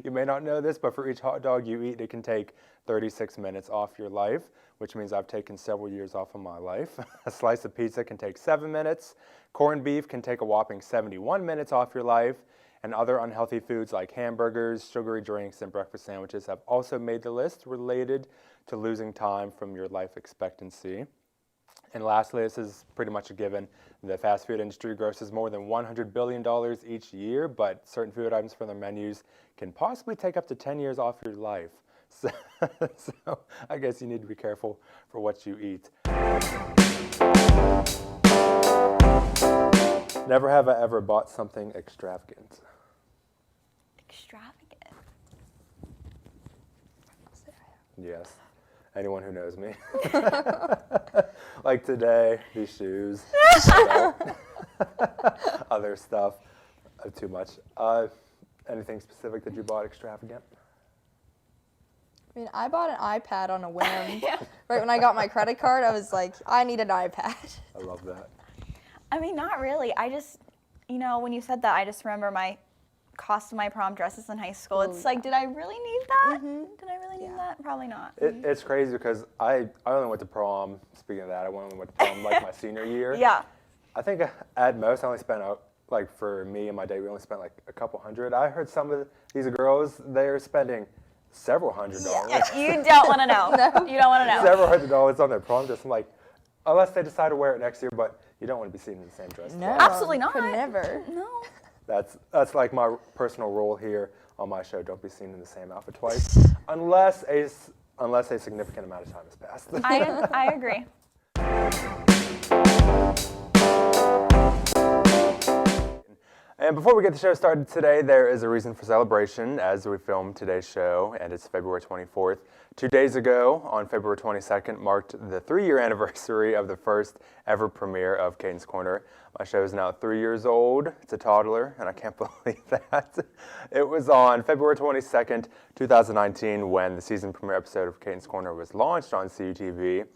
A: you may not know this, but for each hot dog you eat, it can take 36 minutes off your life, which means I've taken several years off of my life. A slice of pizza can take 7 minutes. Corned beef can take a whopping 71 minutes off your life. And other unhealthy foods like hamburgers, sugary drinks, and breakfast sandwiches have also made the list related to losing time from your life expectancy. And lastly, this is pretty much a given. The fast food industry grosses more than $100 billion each year, but certain food items from their menus can possibly take up to 10 years off your life. So I guess you need to be careful for what you eat. Never have I ever bought something extravagant.
G: Extravagant.
A: Yes. Anyone who knows me. Like today, these shoes. Other stuff. Too much. Anything specific that you bought extravagant?
H: I mean, I bought an iPad on a whim. Right when I got my credit card, I was like, I need an iPad.
A: I love that.
G: I mean, not really. I just, when you said that, I just remember my cost of my prom dresses in high school. It's like, did I really need that? Did I really need that? Probably not.
A: It's crazy because I only went to prom, speaking of that, I only went to prom like my senior year.
G: Yeah.
A: I think at most I only spent, like for me and my date, we only spent like a couple hundred. I heard some of these girls, they're spending several $100s.
G: You don't want to know. No. You don't want to know.
A: Several $100s on their prom dress. I'm like, unless they decide to wear it next year, but you don't want to be seen in the same dress.
H: No,
G: Absolutely not.
H: Could never.
G: No.
A: That's like my personal rule here on my show. Don't be seen in the same outfit twice, unless a significant amount of time has passed.
G: I agree.
A: And before we get the show started today, there is a reason for celebration as we film today's show, and it's February 24th. 2 days ago, on February 22nd, marked the 3-year anniversary of the first ever premiere of Caton'S Corner. My show is now 3 years old. It's a toddler, and I can't believe that. It was on February 22nd, 2019, when the season premiere episode of Caton'S Corner was launched on CUTV.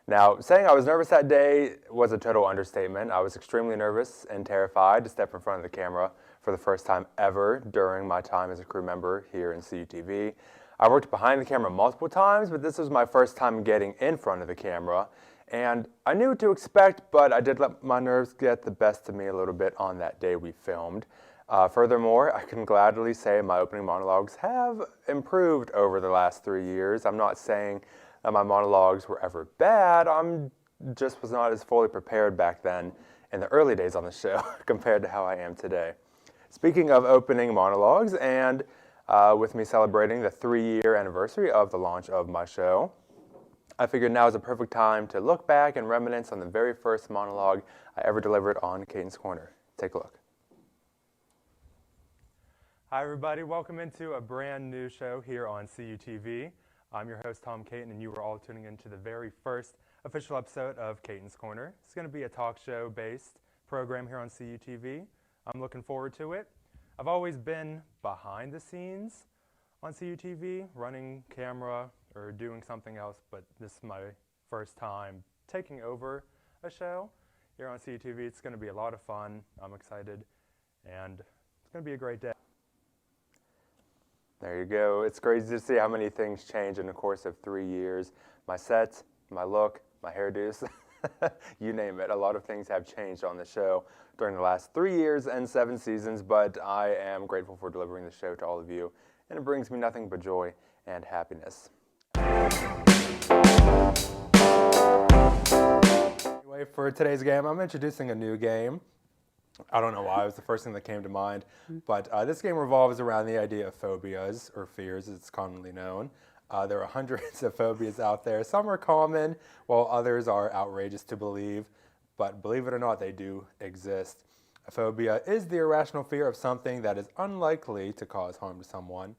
A: Now, saying I was nervous that day was a total understatement. I was extremely nervous and terrified to step in front of the camera for the first time ever during my time as a crew member here in CUTV. I worked behind the camera multiple times, but this was my first time getting in front of the camera. And I knew what to expect, but I did let my nerves get the best of me a little bit on that day we filmed. Furthermore, I can gladly say my opening monologues have improved over the last 3 years. I'm not saying that my monologues were ever bad. Just was not as fully prepared back then in the early days on the show compared to how I am today. Speaking of opening monologues, and with me celebrating the 3-year anniversary of the launch of my show, I figured now is a perfect time to look back and reminisce on the very first monologue I ever delivered on Caton'S Corner. Take a look. Hi everybody, welcome into a brand new show here on CUTV. I'm your host, Tom Caton, and you are all tuning into the very first official episode of Caton'S Corner. It's going to be a talk show-based program here on CUTV. I'm looking forward to it. I've always been behind the scenes on CUTV, running camera or doing something else, but this is my first time taking over a show here on CUTV. It's going to be a lot of fun. I'm excited, and it's going to be a great day. There you go. It's crazy to see how many things change in the course of 3 years. My set, my look, my hairdos, you name it. A lot of things have changed on the show during the last 3 years and 7 seasons, but I am grateful for delivering the show to all of you, and it brings me nothing but joy and happiness. Anyway, for today's game, I'm introducing a new game. I don't know why, it was the first thing that came to mind, but this game revolves around the idea of phobias, or fears as it's commonly known. There are hundreds of phobias out there. Some are common, while others are outrageous to believe, but believe it or not, they do exist. A phobia is the irrational fear of something that is unlikely to cause harm to someone.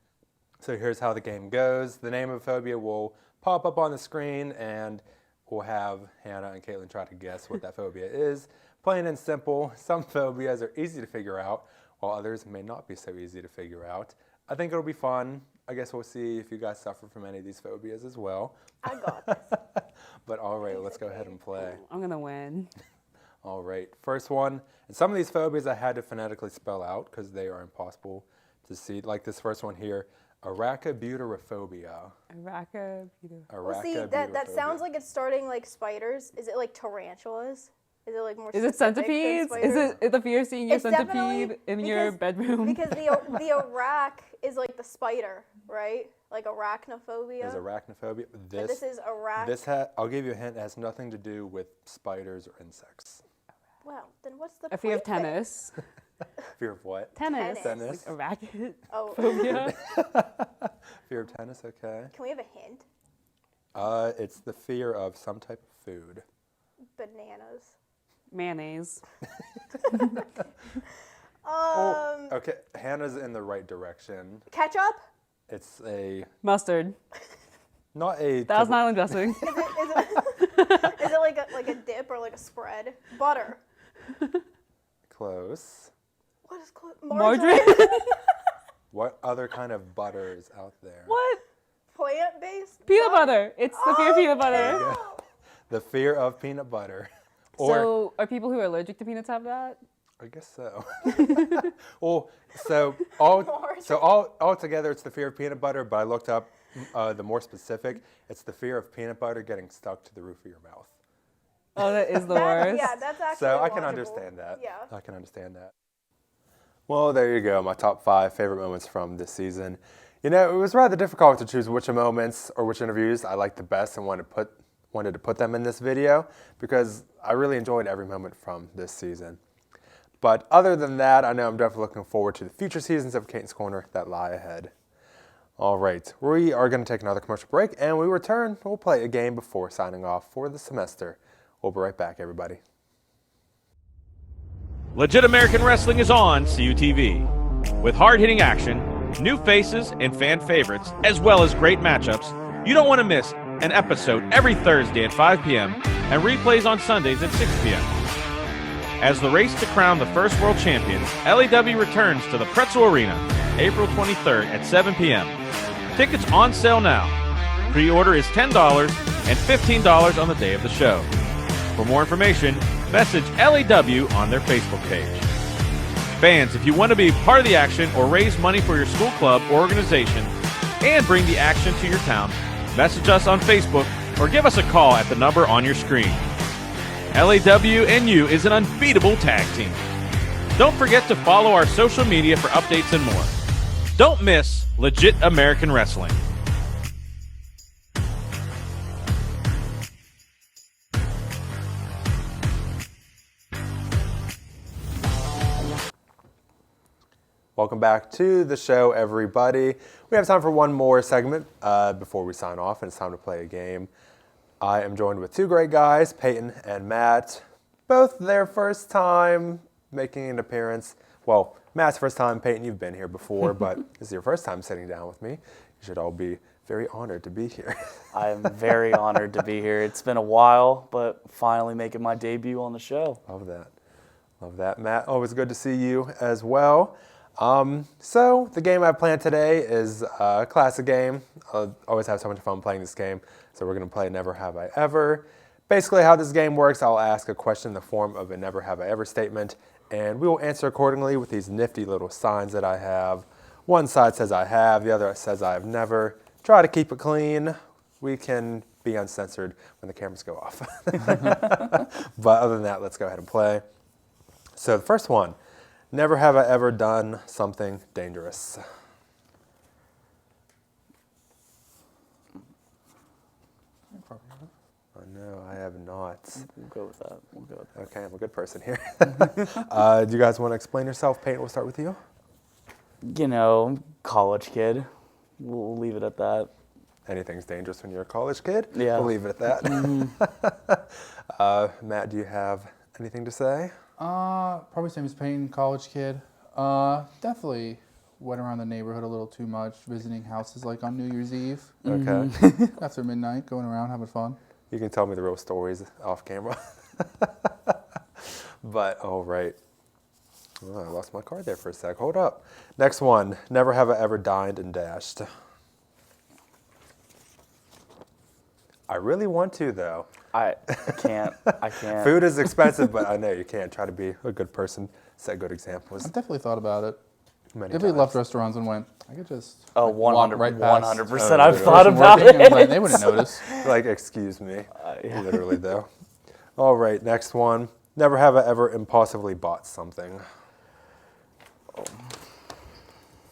A: So here's how the game goes. The name of a phobia will pop up on the screen, and we'll have Hannah and Caitlin try to guess what that phobia is. Plain and simple, some phobias are easy to figure out, while others may not be so easy to figure out. I think it'll be fun. I guess we'll see if you guys suffer from any of these phobias as well.
H: I got this.
A: But all right, let's go ahead and play.
I: I'm going to win.
A: All right, first one. And some of these phobias I had to phonetically spell out because they are impossible to see. Like this first one here, ARACHIBUTYROPHOBia.
I: ARACHIBUTYROPHOBia.
H: Well, see, that sounds like it's starting like spiders. Is it like tarantulas? Is it like more?
I: Is it centipedes? Is it the fear of seeing your centipede in your bedroom?
H: Because the Iraq is like the spider, right?
J: like arachnophobia.
A: Is arachnophobia.
J: But this is
A: I'll give you a hint. It has nothing to do with spiders or insects.
J: Well, then what's the
I: A fear of
J: point then?
I: tennis.
A: Fear of what?
I: Tennis.
A: Tennis.
I: Like a racket.
J: Oh.
I: Phobia.
A: Fear of tennis. Okay.
J: Can we have a hint?
A: It's the fear of some type of food.
J: Bananas.
I: Mayonnaise.
A: Okay, Hannah's in the right direction.
J: Ketchup?
A: It's a
I: Mustard.
A: not a.
I: That was not interesting.
J: Is it like a dip or like a spread? Butter.
A: Close.
J: What is
I: Margarine.
A: What other kind of butter is out there?
I: What?
J: Plant-based?
I: Peanut butter. It's the fear of peanut butter.
A: Yeah. The fear of peanut butter.
I: So are people who are allergic to peanuts have that?
A: I guess so. Well, all together, it's the fear of peanut butter. But I looked up the more specific. It's the fear of peanut butter getting stuck to the roof of your mouth.
I: Oh, that is the worst.
J: Yeah, that's actually
A: So I can
J: logical.
A: understand that.
J: Yeah.
A: I can understand that. Well, there you go. My top 5 favorite moments from this season. You know, it was rather difficult to choose which moments or which interviews I liked the best and wanted to put them in this video because I really enjoyed every moment from this season. But other than that, I know I'm definitely looking forward to the future seasons of Caton'S Corner that lie ahead. All right, we are going to take another commercial break, and when we return, we'll play a game before signing off for the semester. We'll be right back, everybody.
B: Legit American Wrestling is on CUTV. With hard-hitting action, new faces, and fan favorites, as well as great matchups, you don't want to miss an episode every Thursday at 5 p.m. and replays on Sundays at 6 p.m. As the race to crown the first world champion, LAW returns to the Pretzel Arena April 23rd at 7 p.m. Tickets on sale now. Pre-order is $10 and $15 on the day of the show. For more information, message LAW on their Facebook page. Fans, if you want to be part of the action or raise money for your school club or organization and bring the action to your town, message us on Facebook or give us a call at the number on your screen. LAW&U is an unbeatable tag team. Don't forget to follow our social media for updates and more. Don't miss Legit American Wrestling.
A: Welcome back to the show, everybody. We have time for one more segment before we sign off, and it's time to play a game. I am joined with 2 great guys, Peyton and Matt. Both their first time making an appearance. Well, Matt's first time. Peyton, you've been here before, but this is your first time sitting down with me. You should all be very honored to be here.
K: I am very honored to be here. It's been a while, but finally making my debut on the show.
A: Love that. Love that, Matt. Always good to see you as well. So the game I planned today is a classic game. I always have so much fun playing this game. So we're going to play Never Have I Ever. Basically how this game works, I'll ask a question in the form of a Never Have I Ever statement, and we will answer accordingly with these nifty little signs that I have. One side says I have, the other says I have never. Try to keep it clean. We can be uncensored when the cameras go off. But other than that, let's go ahead and play. So the first one. Never have I ever done something dangerous. No, I have not.
K: We'll go with that. We'll go with that.
A: Okay, I'm a good person here. Do you guys want to explain yourself? Peyton, we'll start with you.
K: You know, college kid. We'll leave it at that.
A: Anything's dangerous when you're a college kid?
K: Yeah.
A: We'll leave it at that.
K: Mm-hmm.
A: Matt, do you have anything to say?
L: Probably same as Peyton, college kid. Definitely went around the neighborhood a little too much, visiting houses like on New Year's Eve.
A: Okay.
L: After midnight, going around, having fun.
A: You can tell me the real stories off camera. But, all right. Oh, I lost my card there for a sec. Hold up. Next one. Never have I ever dined and dashed. I really want to, though.
K: I can't. I can't.
A: Food is expensive, but I know you can't. Try to be a good person, set good examples.
L: I've definitely thought about it.
A: Many
L: Definitely
A: times.
L: left restaurants and went, I could just
K: walk right past.
L: 100%.
K: I've thought about it.
L: Like, they wouldn't notice.
A: Like, excuse me.
K: Yeah.
A: Literally, though. All right, next one. Never have I ever impulsively bought something.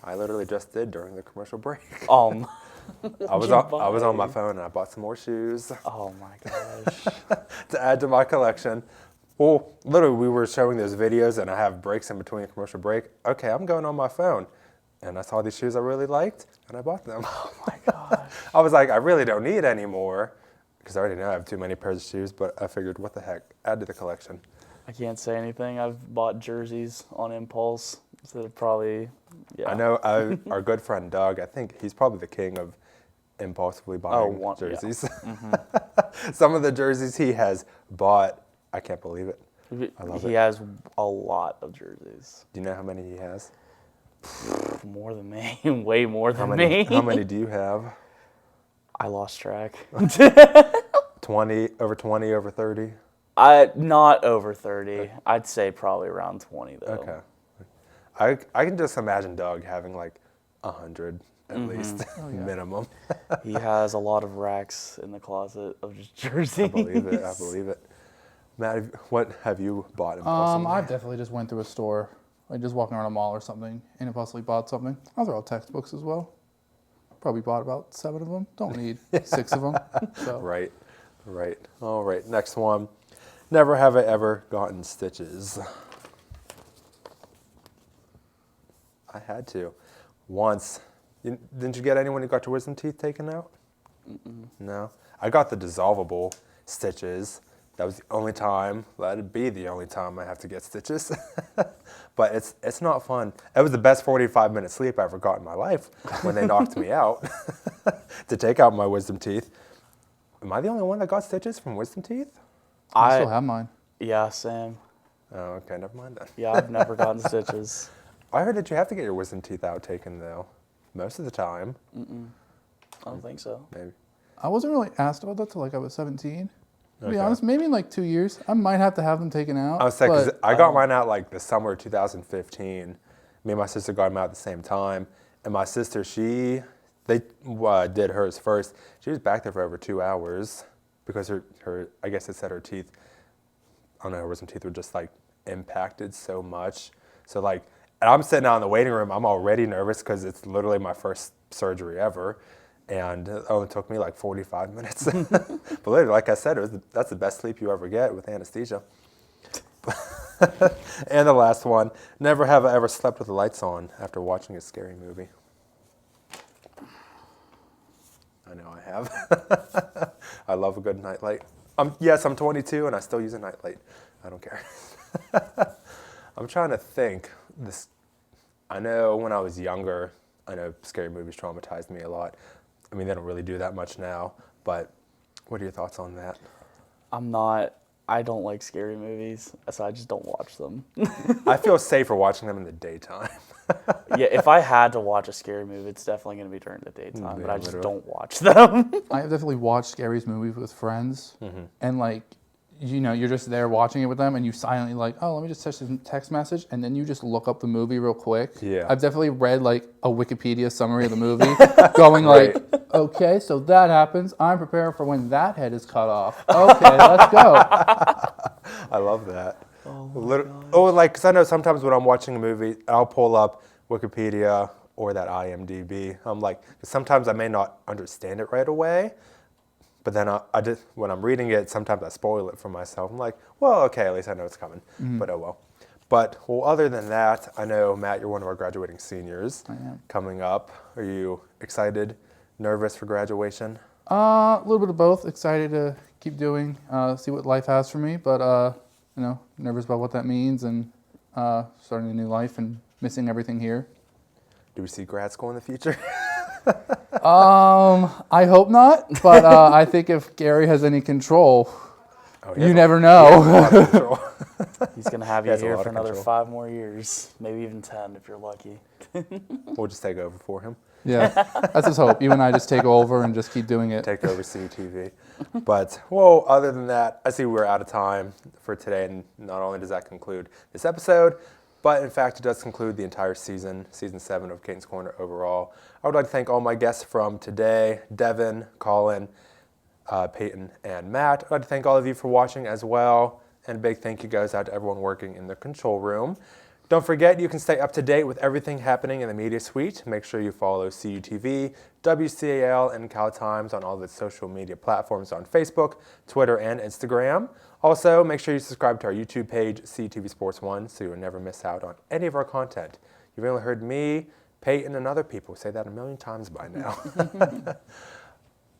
A: I literally just did during the commercial break. I was on my phone and I bought some more shoes.
K: Oh my gosh.
A: To add to my collection. Well, literally, we were showing those videos, and I have breaks in between a commercial break. Okay, I'm going on my phone, and I saw these shoes I really liked, and I bought them.
K: Oh my gosh.
A: I was like, I really don't need any more, because I already know I have too many pairs of shoes, but I figured, what the heck, add to the collection.
K: I can't say anything. I've bought jerseys on impulse. So they're probably, yeah.
A: I know our good friend Doug, I think he's probably the king of impulsively buying jerseys. Yeah. Mm-hmm. Some of the jerseys he has bought, I can't believe it. I love it.
K: He has a lot of jerseys.
A: Do you know how many he has?
K: More than me. Way more than me.
A: How many do you have?
K: I lost track.
A: 20, over 20, over 30?
K: Not over 30. I'd say probably around 20 though.
A: Okay. I can just imagine Doug having like 100 at least, minimum.
K: He has a lot of racks in the closet of just jerseys.
A: I believe it. Matt, what have you bought impulsively?
L: I definitely just went through a store, like just walking around a mall or something, and impulsively bought something. Those are all textbooks as well. Probably bought about 7 of them. Don't need 6 of them. So.
A: Right. All right, next one. Never have I ever gotten stitches. I had to. Once. Didn't you get anyone who got your wisdom teeth taken out? No. I got the dissolvable stitches. That was the only time, that'd be the only time I have to get stitches. But it's not fun. It was the best 45-minute sleep I ever got in my life when they knocked me out to take out my wisdom teeth. Am I the only one that got stitches from wisdom teeth?
L: I still have mine.
K: Yeah, same.
A: Oh, okay, never mind then.
K: Yeah, I've never gotten stitches.
A: I heard that you have to get your wisdom teeth out taken, though, most of the time.
K: I don't think so.
A: Maybe.
L: I wasn't really asked about that till like I was 17. To be
A: Okay.
L: honest, maybe in like 2 years, I might have to have them taken out.
A: I was saying, 'cause I got mine out like the summer of 2015. Me and my sister got them out at the same time. And my sister, they did hers first. She was back there for over 2 hours because her I guess it said her teeth, I don't know, her wisdom teeth were just like impacted so much. So like, and I'm sitting out in the waiting room, I'm already nervous because it's literally my first surgery ever. And it only took me like 45 minutes. But literally, like I said, that's the best sleep you ever get with anesthesia. And the last one, never have I ever slept with the lights on after watching a scary movie. I know I have. I love a good nightlight. Yes, I'm 22 and I still use a nightlight. I don't care. I'm trying to think. I know when I was younger, I know scary movies traumatized me a lot. I mean, they don't really do that much now, but what are your thoughts on that?
K: I don't like scary movies, so I just don't watch them.
A: I feel safer watching them in the daytime.
K: Yeah, if I had to watch a scary movie, it's definitely going to be during the daytime, but I just
A: literally.
K: don't watch them.
L: I have definitely watched scary movies with friends, and like, you know, you're just there watching it with them, and you silently like, oh, let me just touch this text message, and then you just look up the movie real quick.
A: Yeah.
L: I've definitely read like a Wikipedia summary of the movie, going like, okay, so that happens. I'm preparing for when that head is cut off. Okay, let's go.
A: I love that. Like, because I know sometimes when I'm watching a movie, I'll pull up Wikipedia or that IMDb. I'm like, sometimes I may not understand it right away. But then I just, when I'm reading it, sometimes I spoil it for myself. I'm like, well, okay, at least I know it's coming. But oh well. But other than that, I know, Matt, you're one of our graduating seniors.
L: I am.
A: Coming up. Are you excited, nervous for graduation?
L: A little bit of both. Excited to keep doing, see what life has for me, but you know, nervous about what that means and starting a new life and missing everything here.
A: Do we see grad school in the future?
L: I hope not, but I think if Gary has any control, you never know.
K: He's going to have you here for another 5 more years, maybe even 10 if you're lucky.
A: We'll just take over for him.
L: Yeah, that's his hope. You and I just take over and just keep doing it.
A: Take over CUTV. But, well, other than that, I see we're out of time for today, and not only does that conclude this episode, but in fact, it does conclude the entire season 7 of Caton'S Corner overall. I would like to thank all my guests from today, Devon, Colin, Peyton, and Matt. I'd like to thank all of you for watching as well, and a big thank you goes out to everyone working in the control room. Don't forget, you can stay up to date with everything happening in the media suite. Make sure you follow CUTV, WCAL, and Cal Times on all of its social media platforms on Facebook, Twitter, and Instagram. Also, make sure you subscribe to our YouTube page, CUTV Sports 1, so you'll never miss out on any of our content. You've only heard me, Peyton, and other people say that a million times by now.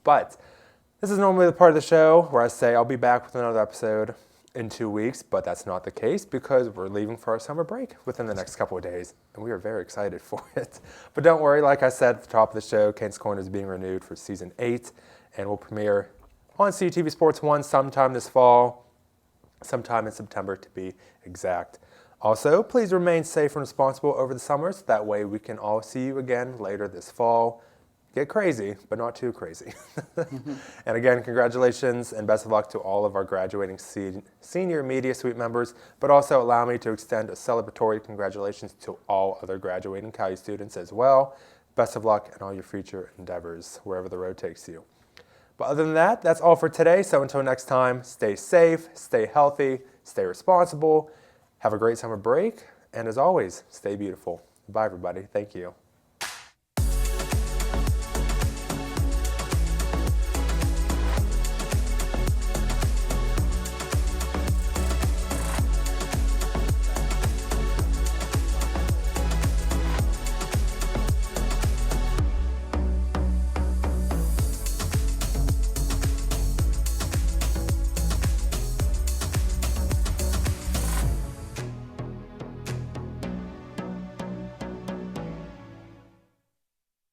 A: But this is normally the part of the show where I say I'll be back with another episode in 2 weeks, but that's not the case because we're leaving for our summer break within the next couple of days, and we are very excited for it. But don't worry, like I said at the top of the show, Caton'S Corner is being renewed for Season 8, and will premiere on CUTV Sports 1 sometime this fall, sometime in September to be exact. Also, please remain safe and responsible over the summer, so that way we can all see you again later this fall. Get crazy, but not too crazy. And again, congratulations and best of luck to all of our graduating senior Media Suite members, but also allow me to extend a celebratory congratulations to all other graduating Cal U students as well. Best of luck in all your future endeavors, wherever the road takes you. But other than that, that's all for today. So until next time, stay safe, stay healthy, stay responsible, have a great summer break, and as always, stay beautiful. Bye, everybody. Thank you.